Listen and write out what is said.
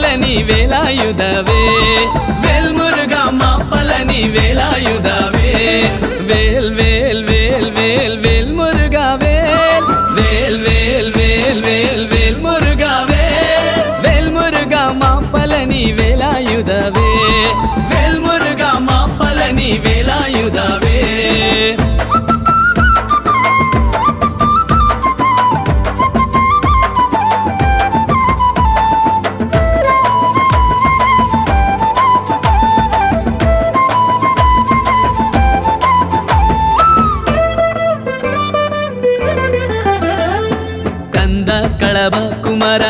மாப்பலனி வேலாயுதவே வேல் முருகா மாப்பலனி வேலாயுதவே வேல் வேல் வேல் வேல் வேல் முருகா வேல் வேல் வேல் வேல் வேல் வேல் முருகா வேல் முருகா மாப்பலனி வேலாயுதவே வேல் முருகா மாப்பலனி வேலாயுதவே ಕಳಬ Kumara